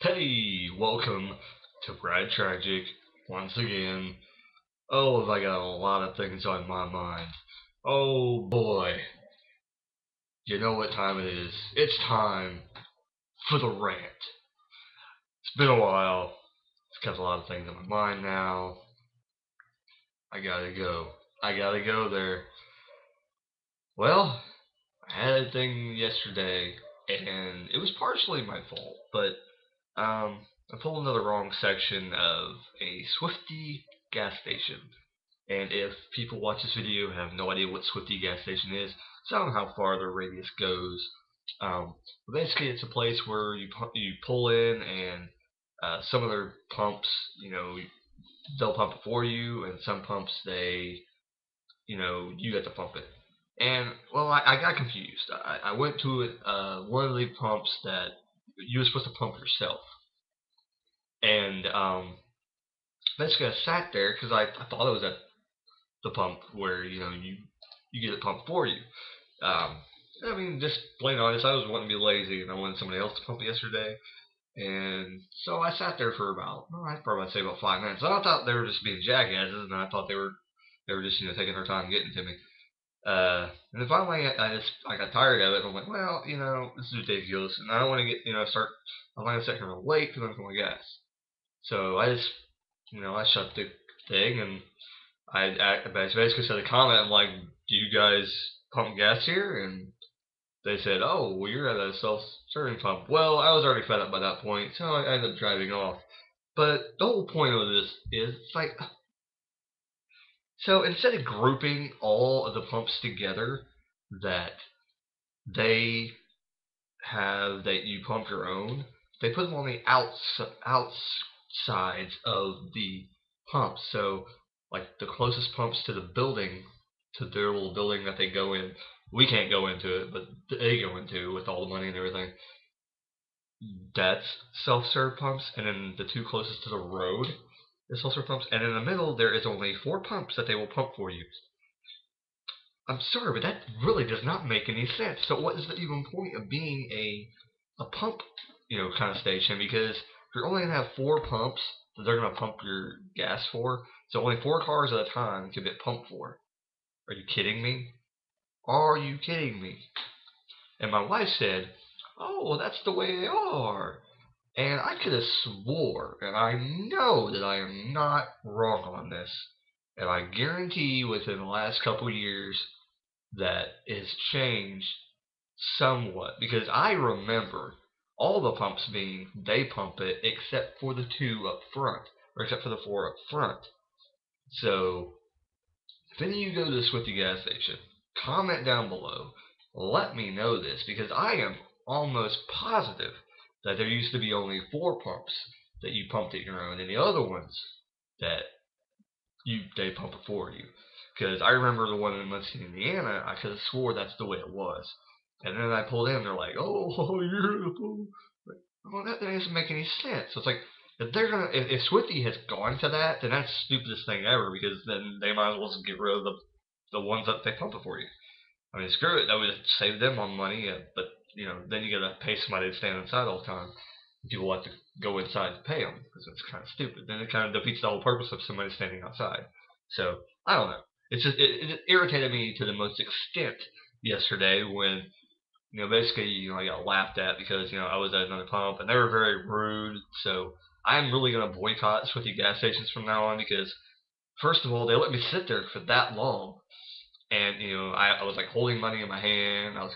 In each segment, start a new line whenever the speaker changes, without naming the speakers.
Hey, welcome to Tragick once again. Oh, have I got a lot of things on my mind. Oh boy, you know what time it is. It's time for the rant. It's been a while. It's got a lot of things on my mind now. I gotta go. I gotta go there. Well, I had a thing yesterday, and it was partially my fault, but I pulled into the wrong section of a Swifty gas station. And if people watch this video and have no idea what Swifty gas station is, so I don't know how far the radius goes. But basically, it's a place where you pull in, and some of their pumps, they'll pump it for you, and some pumps you have to pump it. And well, I got confused. I went to it, one of the pumps that you were supposed to pump yourself, and basically I sat there because I thought it was at the pump where you get it pumped for you. Um, I mean, just plain honest, I was wanting to be lazy and I wanted somebody else to pump it yesterday, and so I sat there for I'd probably say about 5 minutes. And I thought they were just being jackasses, and I thought they were just taking their time getting to me. And then finally, I got tired of it, and I'm like, well, this is ridiculous, and I don't want to get start. I'm not gonna sit here and wait because I'm going to gas. So I just I shut the thing, and I basically said a comment. I'm like, do you guys pump gas here? And they said, oh, well, you're at a self-serving pump. Well, I was already fed up by that point, so I ended up driving off. But the whole point of this is, it's like, so instead of grouping all of the pumps together that they that you pump your own, they put them on the outsides of the pumps. So, like the closest pumps to the building, to their little building that they go in, we can't go into it, but they go into with all the money and everything. That's self-serve pumps, and then the two closest to the road is self-serve pumps, and in the middle there is only 4 pumps that they will pump for you. I'm sorry, but that really does not make any sense. So what is the even point of being a pump, kind of station? Because you're only gonna have 4 pumps that they're gonna pump your gas for. So only 4 cars at a time can get pumped for. Are you kidding me? Are you kidding me? And my wife said, "Oh, well, that's the way they are." And I could have swore, and I know that I am not wrong on this, and I guarantee you within the last couple of years that is changed somewhat, because I remember all the pumps being they pump it except for the 2 up front, or except for the 4 up front. So if any of you go to the Swifty gas station, comment down below. Let me know this, because I am almost positive that there used to be only 4 pumps that you pumped at your own, and the other ones that they pump it for you. Because I remember the one in Muncie, Indiana, I could have swore that's the way it was. And then I pulled in, they're like, "Oh, you're the fool." Well, that doesn't make any sense. So it's like, if Swifty has gone to that, then that's the stupidest thing ever. Because then they might as well just get rid of the ones that they pump it for you. I mean, screw it. That would save them on money. But then you gotta pay somebody to stand inside all the time. People have to go inside to pay them because it's kind of stupid. Then it kind of defeats the whole purpose of somebody standing outside. So I don't know. It's just it irritated me to the most extent yesterday when basically I got laughed at because I was at another pump and they were very rude. So I'm really gonna boycott Swifty gas stations from now on because first of all they let me sit there for that long. And I was like holding money in my hand. I was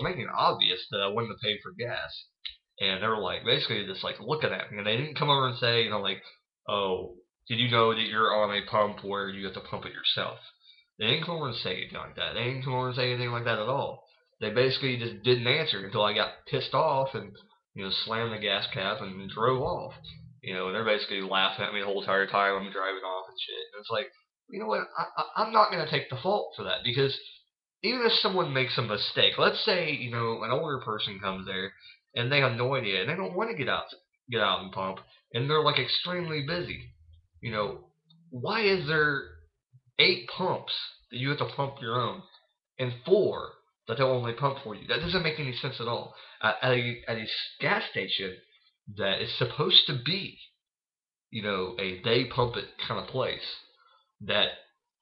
making it obvious that I wanted to pay for gas, and they were like basically just like looking at me, and they didn't come over and say, like, "Oh, did you know that you're on a pump where you have to pump it yourself?" They didn't come over and say anything like that. They didn't come over and say anything like that at all. They basically just didn't answer until I got pissed off and slammed the gas cap and drove off. And they're basically laughing at me the whole entire time I'm driving off and shit. And it's like, you know what? I'm not gonna take the fault for that because even if someone makes a mistake, let's say an older person comes there and they have no idea and they don't want to get out and pump and they're like extremely busy. You know, why is there 8 pumps that you have to pump your own and 4 that they'll only pump for you? That doesn't make any sense at all. At a gas station, that is supposed to be, a they pump it kind of place, that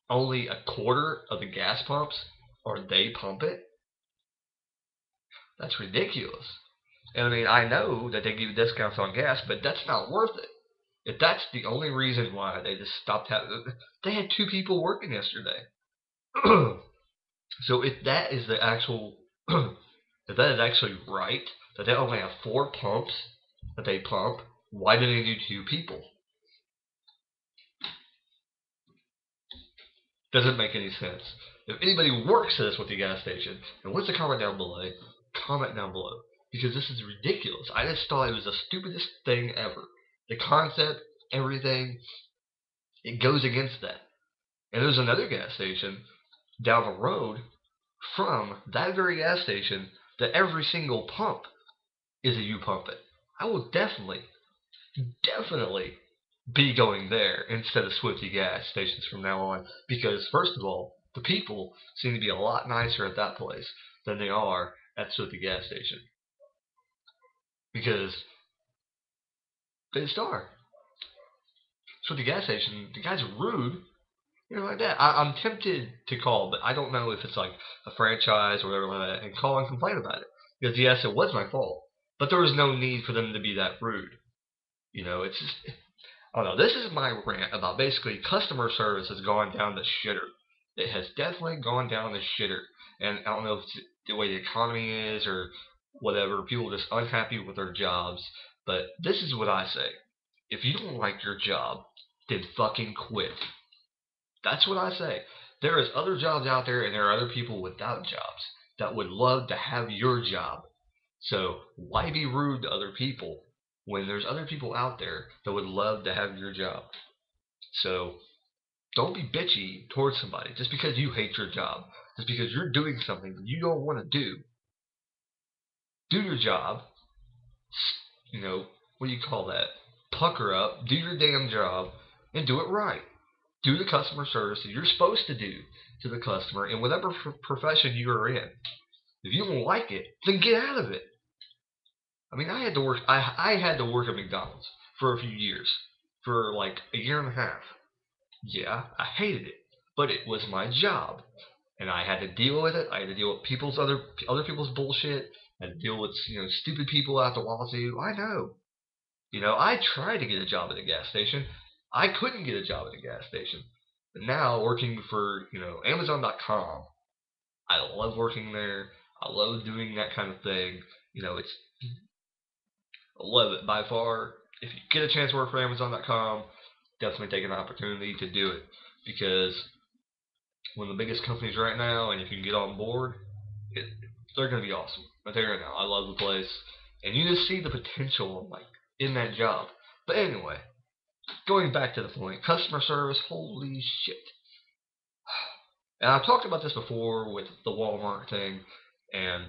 only a quarter of the gas pumps are they pump it. That's ridiculous. And I mean, I know that they give you discounts on gas, but that's not worth it. If that's the only reason why they just stopped having, they had 2 people working yesterday. So if that is the actual, if that is actually right, that they only have 4 pumps that they pump, why do they need 2 people? Doesn't make any sense. If anybody works at this with the gas station and wants to comment down below, comment down below. Because this is ridiculous. I just thought it was the stupidest thing ever. The concept, everything, it goes against that. And there's another gas station down the road from that very gas station that every single pump is a you pump it. I will definitely be going there instead of Swifty gas stations from now on, because first of all, the people seem to be a lot nicer at that place than they are at Swifty gas station, because they just are. Swifty gas station, the guys are rude, like that. I'm tempted to call, but I don't know if it's like a franchise or whatever like that, and call and complain about it, because yes, it was my fault, but there was no need for them to be that rude. It's just, I don't know. This is my rant about basically customer service has gone down the shitter. It has definitely gone down the shitter. And I don't know if it's the way the economy is or whatever. People are just unhappy with their jobs. But this is what I say. If you don't like your job, then fucking quit. That's what I say. There is other jobs out there, and there are other people without jobs that would love to have your job. So why be rude to other people when there's other people out there that would love to have your job? So don't be bitchy towards somebody just because you hate your job, just because you're doing something that you don't want to do. Do your job. What do you call that? Pucker up, do your damn job, and do it right. Do the customer service that you're supposed to do to the customer in whatever profession you are in. If you don't like it, then get out of it. I mean, I had to work. I had to work at McDonald's for a few years, for like a year and a half. Yeah, I hated it, but it was my job, and I had to deal with it. I had to deal with other people's bullshit. I had to deal with stupid people out the wazoo. I know. I tried to get a job at a gas station. I couldn't get a job at a gas station. But now working for Amazon.com, I love working there. I love doing that kind of thing. It's I love it by far. If you get a chance to work for Amazon.com, definitely take an opportunity to do it, because one of the biggest companies right now, and if you can get on board, they're going to be awesome. I'll tell you right now, I love the place, and you just see the potential in that job. But anyway, going back to the point, customer service, holy shit. And I've talked about this before with the Walmart thing, and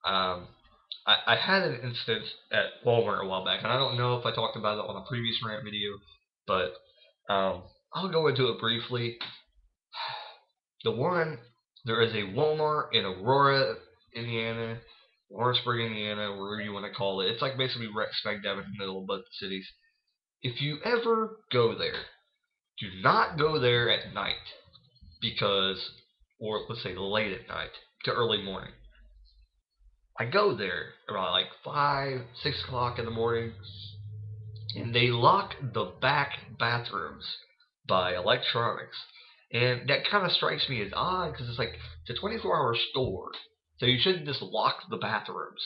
I had an instance at Walmart a while back, and I don't know if I talked about it on a previous rant video, but I'll go into it briefly. There is a Walmart in Aurora, Indiana, Lawrenceburg, Indiana, wherever you want to call it. It's like basically smack dab in the middle of both the cities. If you ever go there, do not go there at night, or let's say late at night to early morning. I go there around like 5, 6 o'clock in the morning, and they lock the back bathrooms by electronics. And that kind of strikes me as odd, because it's a 24-hour store, so you shouldn't just lock the bathrooms.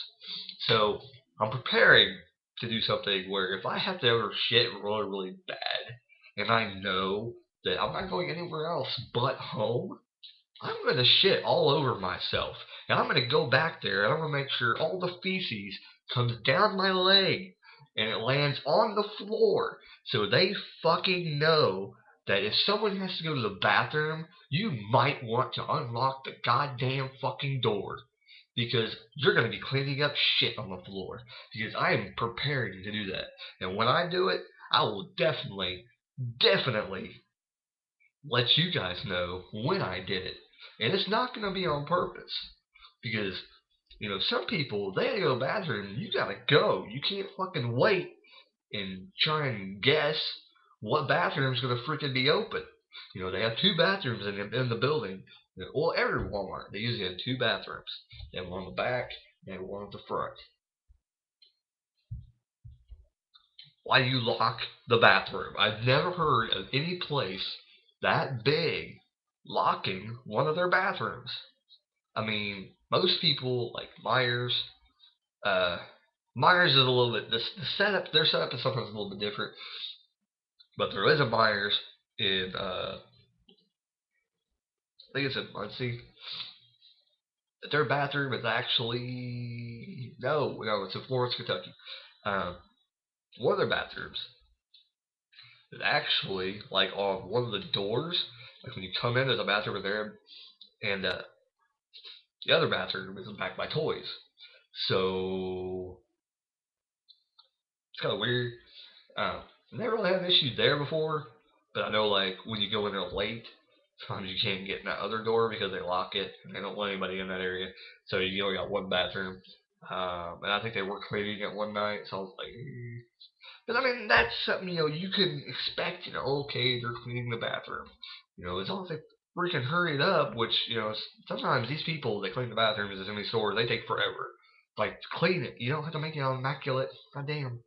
So I'm preparing to do something where if I have to ever shit really, really bad, and I know that I'm not going anywhere else but home, I'm going to shit all over myself. And I'm going to go back there and I'm going to make sure all the feces comes down my leg and it lands on the floor, so they fucking know that if someone has to go to the bathroom, you might want to unlock the goddamn fucking door, because you're going to be cleaning up shit on the floor, because I am preparing to do that. And when I do it, I will definitely let you guys know when I did it. And it's not going to be on purpose, because Some people, they gotta go to the bathroom, you gotta go. You can't fucking wait and try and guess what bathroom's gonna freaking be open. They have two bathrooms in the building. Well, every Walmart, they usually have two bathrooms. They have one on the back, they have one at the front. Why do you lock the bathroom? I've never heard of any place that big locking one of their bathrooms. I mean, most people like uh, Myers is a little bit the setup. Their setup is sometimes a little bit different, but there is a Myers in I think it's in Muncie. Their bathroom is actually no, it's in Florence, Kentucky. Um, one of their bathrooms is actually like on one of the doors. Like when you come in, there's a bathroom in there, and the other bathroom is back by toys. So it's kind of weird. Never really had an issue there before, but I know like when you go in there late, sometimes you can't get in that other door because they lock it and they don't let anybody in that area. So you only got one bathroom. And I think they were cleaning it one night, so I was like, but I mean that's something you can expect. Okay, they're cleaning the bathroom. As long as they freaking hurry it up, which sometimes these people that clean the bathrooms at so many stores they take forever. Like clean it, you don't have to make it all immaculate. God damn.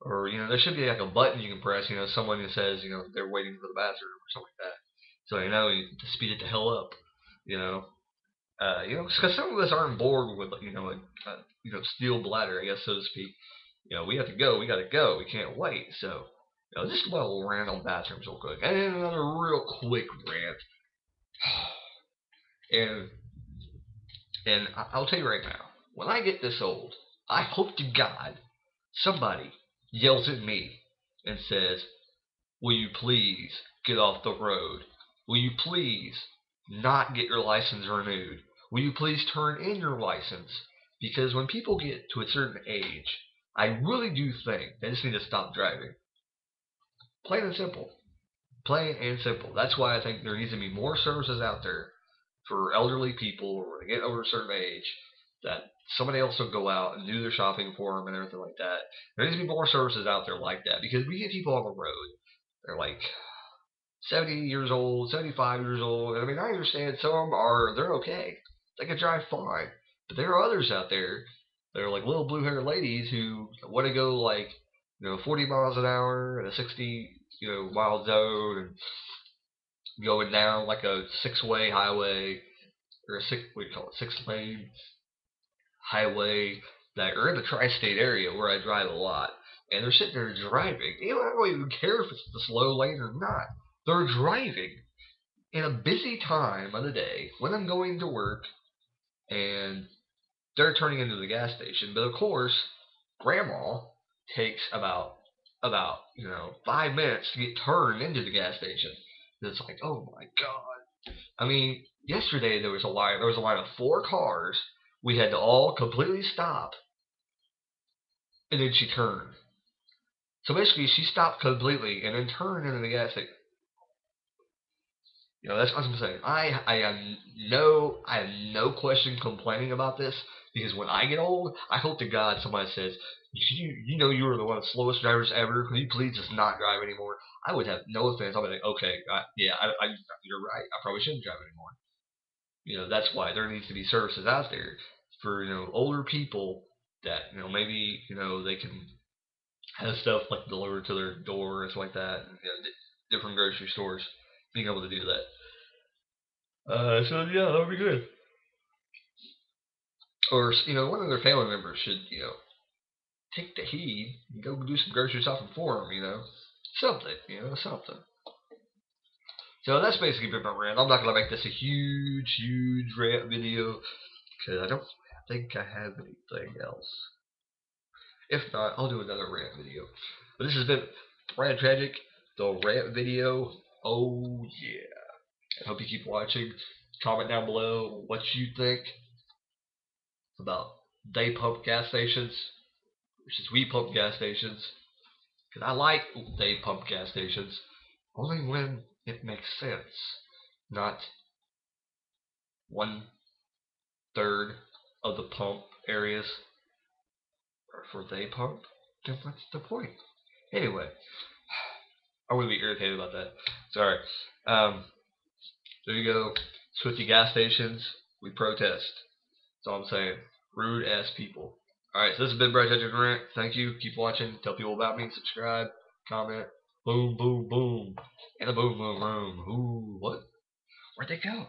Or there should be like a button you can press. Someone that says they're waiting for the bathroom or something like that, so to speed it the hell up. You know, because some of us aren't bored with steel bladder, I guess so to speak. We have to go. We gotta go. We can't wait. So just a little rant on bathrooms real quick, and then another real quick rant. And I'll tell you right now, when I get this old, I hope to God somebody yells at me and says, will you please get off the road? Will you please not get your license renewed? Will you please turn in your license? Because when people get to a certain age, I really do think they just need to stop driving. Plain and simple. Plain and simple. That's why I think there needs to be more services out there for elderly people when they get over a certain age that somebody else will go out and do their shopping for them and everything like that. There needs to be more services out there like that because we get people on the road. They're like 70 years old, 75 years old. And I mean, I understand some they're okay. They can drive fine. But there are others out there that are like little blue haired ladies who want to go like, 40 miles an hour in a 60, mile zone and going down like a 6-way highway or what do you call it, 6-lane highway that are in the tri-state area where I drive a lot, and they're sitting there driving. I don't even care if it's the slow lane or not. They're driving in a busy time of the day when I'm going to work, and they're turning into the gas station. But of course, Grandma takes about 5 minutes to get turned into the gas station. And it's like, oh my god. I mean, yesterday there was a line of 4 cars. We had to all completely stop, and then she turned. So basically, she stopped completely and then turned into the gas station. That's what I'm saying. I have no question complaining about this because when I get old, I hope to God somebody says, you were one of the slowest drivers ever. Could you please just not drive anymore? I would have no offense. I'll be like, okay, you're right. I probably shouldn't drive anymore. That's why there needs to be services out there for older people that maybe they can have stuff like delivered to their door and stuff like that. And, different grocery stores being able to do that. So yeah, that would be good. Or one of their family members should take the heed and go do some grocery shopping for them. Something. Something. So that's basically been my rant. I'm not gonna make this a huge rant video because I don't think I have anything else. If not, I'll do another rant video. But this has been Tragick, the rant video. Oh yeah. I hope you keep watching. Comment down below what you think about they pump gas stations versus we pump gas stations. Because I like they pump gas stations only when it makes sense, not 1/3 of the pump areas, or for they pump, then what's the point? Anyway, I'm gonna be irritated about that. Sorry. Um, there you go. Swifty gas stations, we protest. That's all I'm saying. Rude ass people. Alright, so this has been Brad Tragick Rant. Thank you. Keep watching. Tell people about me. Subscribe. Comment. Boom, boom, boom. And the boom, boom, room. Ooh, what? Where'd they go?